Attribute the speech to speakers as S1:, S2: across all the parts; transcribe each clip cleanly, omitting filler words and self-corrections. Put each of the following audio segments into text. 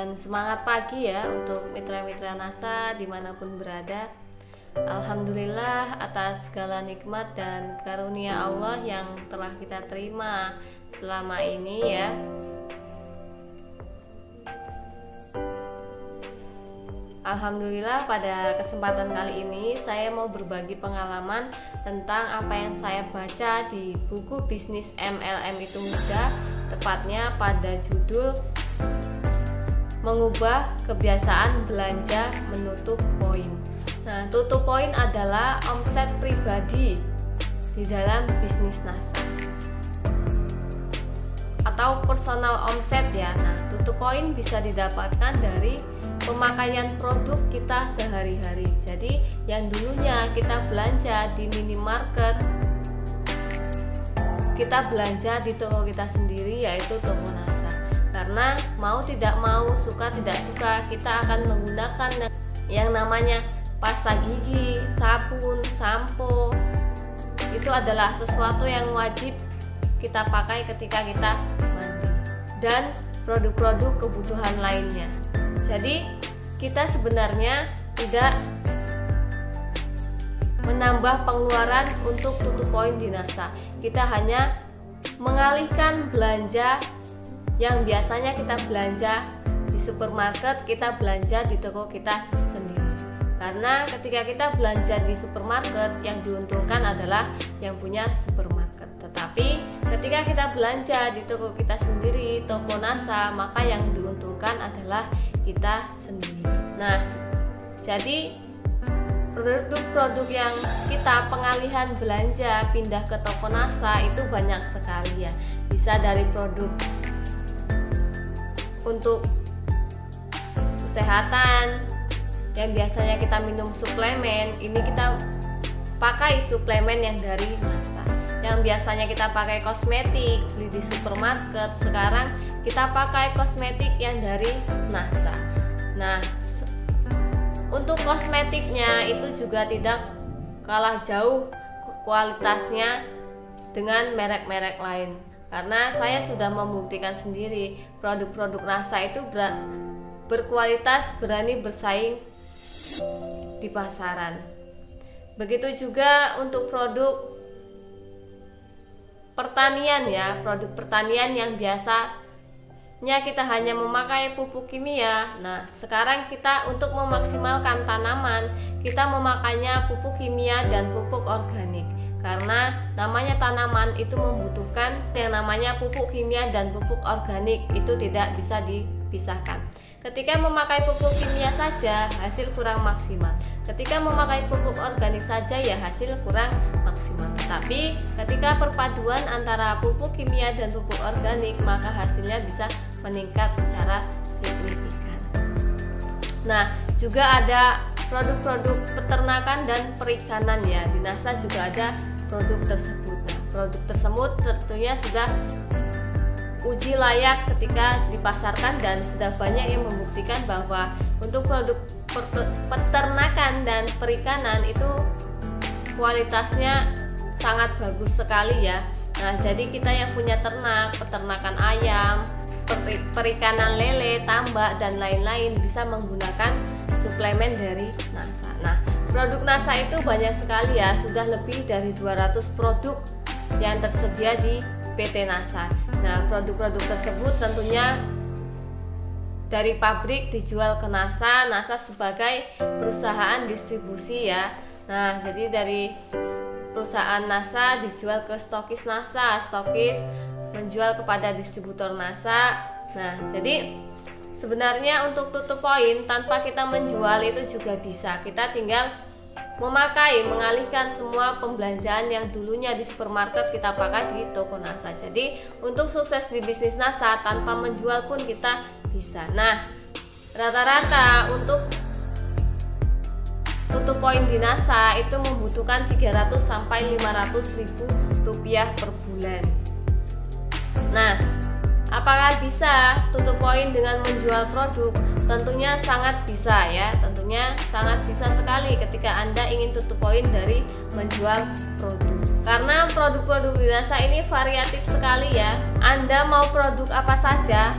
S1: dan semangat pagi ya untuk mitra-mitra NASA dimanapun berada. Alhamdulillah atas segala nikmat dan karunia Allah yang telah kita terima selama ini ya. Alhamdulillah pada kesempatan kali ini saya mau berbagi pengalaman tentang apa yang saya baca di buku bisnis MLM itu mudah, tepatnya pada judul Mengubah Kebiasaan Belanja Menutup Poin. Nah, tutup poin adalah omset pribadi di dalam bisnis NASA atau personal omset ya. Nah, tutup poin bisa didapatkan dari pemakaian produk kita sehari-hari. Jadi yang dulunya kita belanja di minimarket, kita belanja di toko kita sendiri, yaitu toko NASA. Karena mau tidak mau, suka tidak suka, kita akan menggunakan yang namanya pasta gigi, sabun, sampo. Itu adalah sesuatu yang wajib kita pakai ketika kita mandi, dan produk-produk kebutuhan lainnya. Jadi kita sebenarnya tidak menambah pengeluaran untuk tutup poin di NASA. Kita hanya mengalihkan belanja yang biasanya kita belanja di supermarket, kita belanja di toko kita sendiri. Karena ketika kita belanja di supermarket, yang diuntungkan adalah yang punya supermarket. Tetapi ketika kita belanja di toko kita sendiri, toko NASA, maka yang diuntungkan adalah kita sendiri. Nah, jadi produk-produk yang kita pengalihan belanja pindah ke toko NASA itu banyak sekali ya. Bisa dari produk untuk kesehatan yang biasanya kita minum suplemen, ini kita pakai suplemen yang dari NASA. Yang biasanya kita pakai kosmetik beli di supermarket, sekarang kita pakai kosmetik yang dari NASA. Nah, untuk kosmetiknya itu juga tidak kalah jauh kualitasnya dengan merek-merek lain. Karena saya sudah membuktikan sendiri produk-produk NASA itu berkualitas, berani bersaing di pasaran. Begitu juga untuk produk pertanian ya, produk pertanian yang biasanya kita hanya memakai pupuk kimia. Nah, sekarang kita untuk memaksimalkan tanaman, kita memakainya pupuk kimia dan pupuk organik. Karena namanya tanaman itu membutuhkan yang namanya pupuk kimia dan pupuk organik, itu tidak bisa dipisahkan. Ketika memakai pupuk kimia saja, hasil kurang maksimal. Ketika memakai pupuk organik saja, ya hasil kurang maksimal. Tetapi ketika perpaduan antara pupuk kimia dan pupuk organik, maka hasilnya bisa meningkat secara signifikan. Nah, juga ada produk-produk peternakan dan perikanan ya. Di NASA juga ada produk tersebut. Nah, produk tersebut tentunya sudah uji layak ketika dipasarkan, dan sudah banyak yang membuktikan bahwa untuk produk peternakan dan perikanan itu kualitasnya sangat bagus sekali ya. Nah, jadi kita yang punya ternak, peternakan ayam, perikanan lele, tambak dan lain-lain bisa menggunakan suplemen dari NASA. Nah, produk NASA itu banyak sekali ya, sudah lebih dari 200 produk yang tersedia di PT NASA. Nah, produk-produk tersebut tentunya dari pabrik dijual ke NASA, NASA sebagai perusahaan distribusi ya. Nah, jadi dari perusahaan NASA dijual ke stokis NASA, stokis menjual kepada distributor NASA. Nah, jadi sebenarnya untuk tutup poin tanpa kita menjual itu juga bisa. Kita tinggal mengalihkan semua pembelanjaan yang dulunya di supermarket kita pakai di toko NASA. Jadi untuk sukses di bisnis NASA tanpa menjual pun kita bisa. Nah, rata-rata untuk tutup poin di NASA itu membutuhkan 300 sampai 500 ribu rupiah per bulan. Nah, apakah bisa tutup poin dengan menjual produk? Tentunya sangat bisa ya, tentunya sangat bisa sekali ketika Anda ingin tutup poin dari menjual produk. Karena produk-produk di NASA ini variatif sekali ya. Anda mau produk apa saja,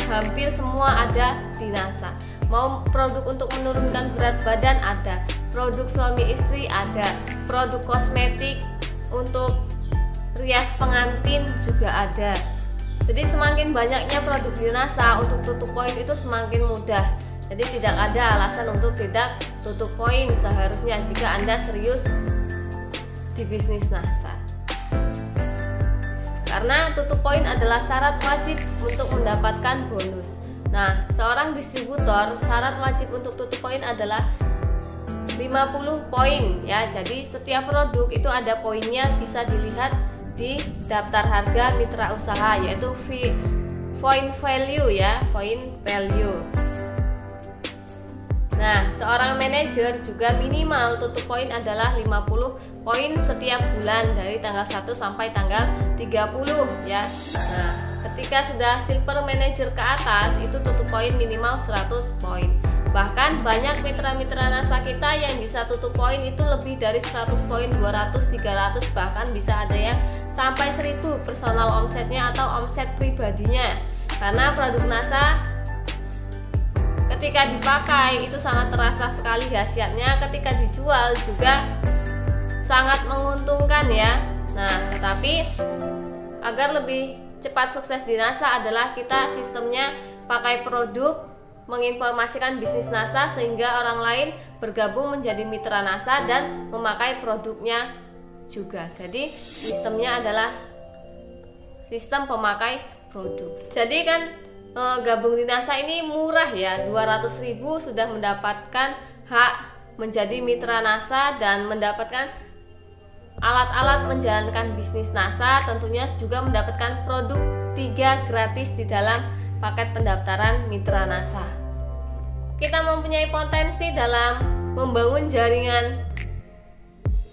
S1: hampir semua ada di NASA. Mau produk untuk menurunkan berat badan ada, produk suami istri ada, produk kosmetik untuk rias pengantin juga ada. Jadi semakin banyaknya produk di NASA, untuk tutup poin itu semakin mudah. Jadi tidak ada alasan untuk tidak tutup poin seharusnya jika Anda serius di bisnis NASA. Karena tutup poin adalah syarat wajib untuk mendapatkan bonus. Nah, seorang distributor syarat wajib untuk tutup poin adalah 50 poin ya. Jadi setiap produk itu ada poinnya, bisa dilihat di daftar harga mitra usaha, yaitu point value ya, point value. Nah, seorang manajer juga minimal tutup poin adalah 50 poin setiap bulan dari tanggal 1 sampai tanggal 30 ya. Nah, ketika sudah silver manager ke atas itu tutup poin minimal 100 poin. Bahkan banyak mitra-mitra NASA kita yang bisa tutup poin itu lebih dari 100 poin, 200, 300, bahkan bisa ada yang sampai 1000 personal omsetnya atau omset pribadinya. Karena produk NASA ketika dipakai itu sangat terasa sekali khasiatnya, ketika dijual juga sangat menguntungkan ya. Nah, tetapi agar lebih cepat sukses di NASA adalah kita sistemnya pakai produk, menginformasikan bisnis NASA sehingga orang lain bergabung menjadi mitra NASA dan memakai produknya juga. Jadi sistemnya adalah sistem pemakai produk. Jadi kan gabung di NASA ini murah ya, 200.000 sudah mendapatkan hak menjadi mitra NASA dan mendapatkan alat-alat menjalankan bisnis NASA, tentunya juga mendapatkan produk 3 gratis di dalam paket pendaftaran mitra NASA. Kita mempunyai potensi dalam membangun jaringan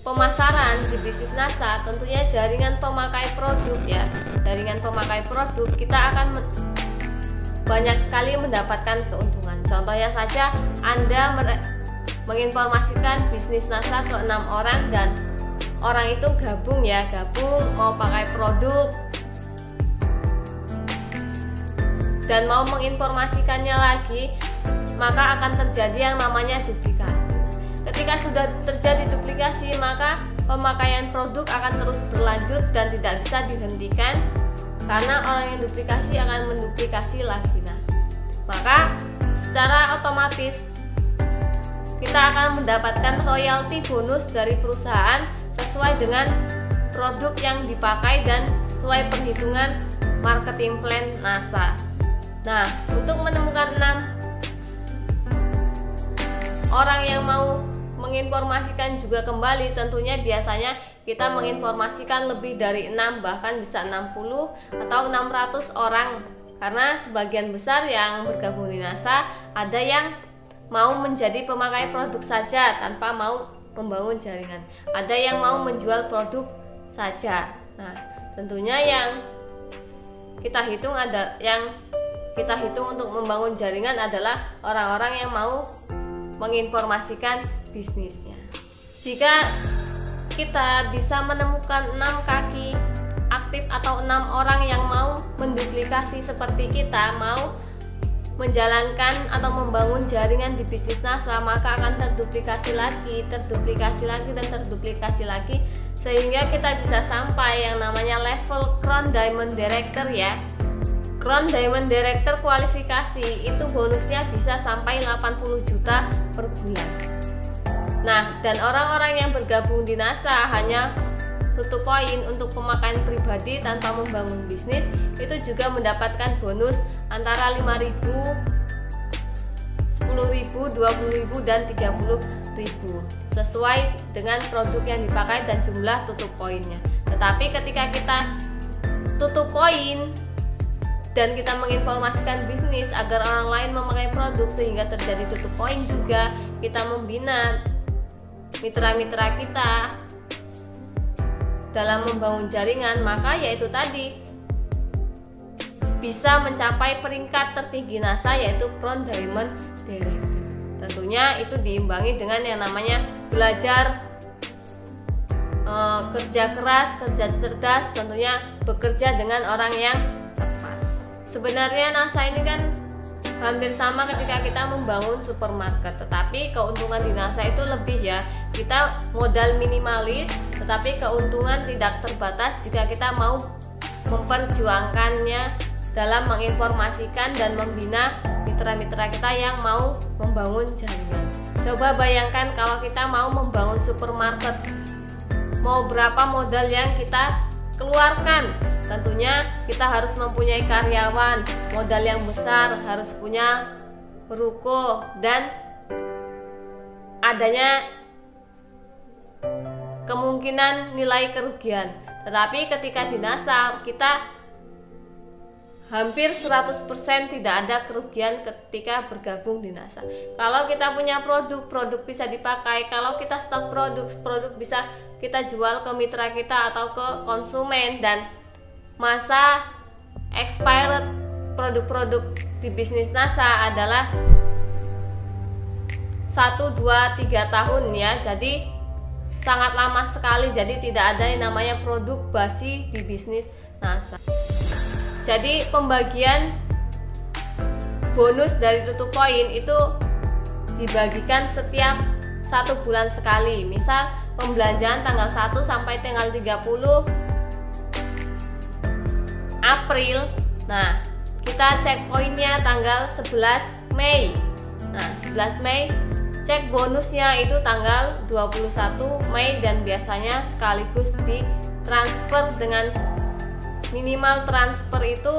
S1: pemasaran di bisnis NASA, tentunya jaringan pemakai produk ya. Jaringan pemakai produk kita akan banyak sekali mendapatkan keuntungan. Contohnya saja Anda menginformasikan bisnis NASA ke 6 orang dan orang itu gabung mau pakai produk dan mau menginformasikannya lagi, maka akan terjadi yang namanya duplikasi. Ketika sudah terjadi duplikasi, maka pemakaian produk akan terus berlanjut dan tidak bisa dihentikan karena orang yang duplikasi akan menduplikasi lagi. Nah, maka secara otomatis kita akan mendapatkan royalti bonus dari perusahaan sesuai dengan produk yang dipakai dan sesuai perhitungan marketing plan NASA. Nah, untuk menemukan 6 orang yang mau menginformasikan juga kembali, tentunya biasanya kita menginformasikan lebih dari 6, bahkan bisa 60 atau 600 orang. Karena sebagian besar yang bergabung di NASA ada yang mau menjadi pemakai produk saja tanpa mau membangun jaringan, ada yang mau menjual produk saja. Nah, tentunya yang kita hitung untuk membangun jaringan adalah orang-orang yang mau menginformasikan bisnisnya. Jika kita bisa menemukan 6 kaki aktif atau 6 orang yang mau menduplikasi seperti kita, mau menjalankan atau membangun jaringan di bisnis NASA, maka akan terduplikasi lagi dan terduplikasi lagi sehingga kita bisa sampai yang namanya level Crown Diamond Director ya. Crown Diamond Director kualifikasi itu bonusnya bisa sampai 80 juta per bulan. Nah, dan orang-orang yang bergabung di NASA hanya tutup poin untuk pemakaian pribadi tanpa membangun bisnis, itu juga mendapatkan bonus antara 5.000, 10.000, 20.000 dan 30.000 sesuai dengan produk yang dipakai dan jumlah tutup poinnya. Tetapi ketika kita tutup poin dan kita menginformasikan bisnis agar orang lain memakai produk sehingga terjadi tutup poin juga, kita membina mitra-mitra kita dalam membangun jaringan, maka yaitu tadi bisa mencapai peringkat tertinggi NASA yaitu Crown Diamond Director. Tentunya itu diimbangi dengan yang namanya belajar, kerja keras, kerja cerdas, tentunya bekerja dengan orang yang tepat. Sebenarnya NASA ini kan hampir sama ketika kita membangun supermarket, tetapi keuntungan di NASA itu lebih ya. Kita modal minimalis, tetapi keuntungan tidak terbatas jika kita mau memperjuangkannya dalam menginformasikan dan membina mitra-mitra kita yang mau membangun jaringan. Coba bayangkan kalau kita mau membangun supermarket, mau berapa modal yang kita keluarkan. Tentunya kita harus mempunyai karyawan, modal yang besar, harus punya ruko, dan adanya kemungkinan nilai kerugian. Tetapi ketika di NASA kita hampir 100% tidak ada kerugian ketika bergabung di NASA. Kalau kita punya produk bisa dipakai. Kalau kita stok produk bisa kita jual ke mitra kita atau ke konsumen, dan masa expired produk-produk di bisnis NASA adalah 1, 2, 3 tahun ya. Jadi sangat lama sekali. Jadi tidak ada yang namanya produk basi di bisnis NASA. Jadi pembagian bonus dari tutup poin itu dibagikan setiap 1 bulan sekali. Misal pembelanjaan tanggal 1 sampai tanggal 30 April. Nah, kita cek poinnya tanggal 11 Mei. Nah, 11 Mei cek bonusnya itu tanggal 21 Mei, dan biasanya sekaligus ditransfer dengan minimal transfer itu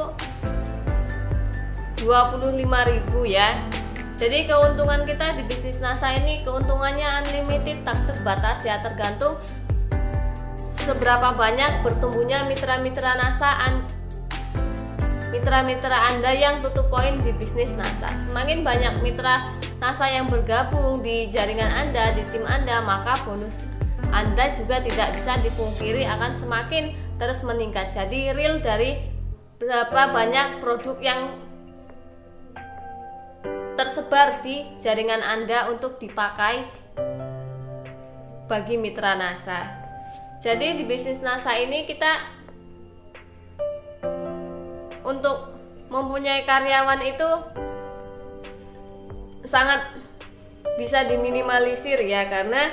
S1: 25.000 ya. Jadi keuntungan kita di bisnis NASA ini keuntungannya unlimited, tak terbatas ya, tergantung seberapa banyak bertumbuhnya mitra-mitra NASA, mitra-mitra Anda yang tutup poin di bisnis NASA. Semakin banyak mitra NASA yang bergabung di jaringan Anda, di tim Anda, maka bonus Anda juga tidak bisa dipungkiri akan semakin terus meningkat. Jadi real dari berapa banyak produk yang tersebar di jaringan Anda untuk dipakai bagi mitra NASA. Jadi di bisnis NASA ini kita untuk mempunyai karyawan itu sangat bisa diminimalisir ya, karena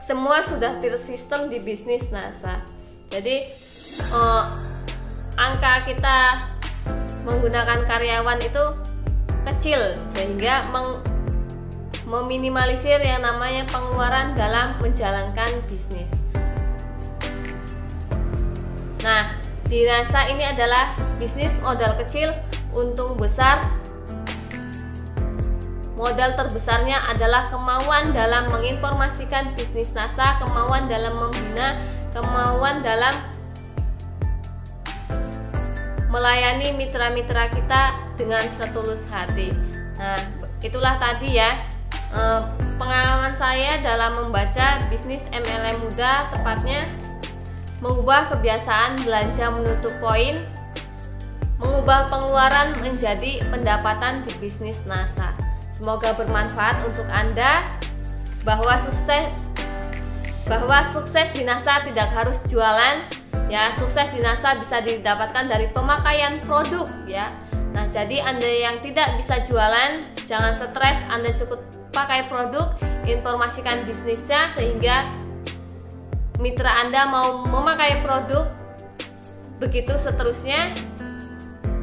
S1: semua sudah tersistem di bisnis NASA. Jadi angka kita menggunakan karyawan itu kecil, sehingga meminimalisir yang namanya pengeluaran dalam menjalankan bisnis. Nah, di NASA ini adalah bisnis modal kecil, untung besar. Modal terbesarnya adalah kemauan dalam menginformasikan bisnis NASA, kemauan dalam membina, kemauan dalam melayani mitra-mitra kita dengan setulus hati. Nah, itulah tadi ya pengalaman saya dalam membaca bisnis MLM muda, tepatnya mengubah kebiasaan belanja menutup poin, mengubah pengeluaran menjadi pendapatan di bisnis NASA. Semoga bermanfaat untuk Anda, bahwa sukses di NASA tidak harus jualan ya. Sukses di NASA bisa didapatkan dari pemakaian produk ya. Nah, jadi Anda yang tidak bisa jualan, jangan stres, Anda cukup pakai produk, informasikan bisnisnya sehingga mitra Anda mau memakai produk, begitu seterusnya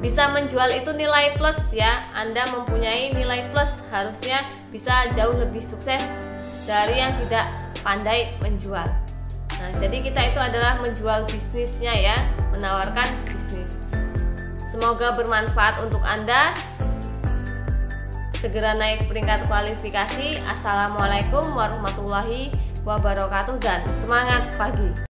S1: bisa menjual itu nilai plus ya. Anda mempunyai nilai plus, harusnya bisa jauh lebih sukses dari yang tidak pandai menjual. Nah, jadi kita itu adalah menjual bisnisnya ya, menawarkan bisnis. Semoga bermanfaat untuk Anda. Segera naik peringkat kualifikasi. Assalamualaikum warahmatullahi wabarakatuh dan semangat pagi.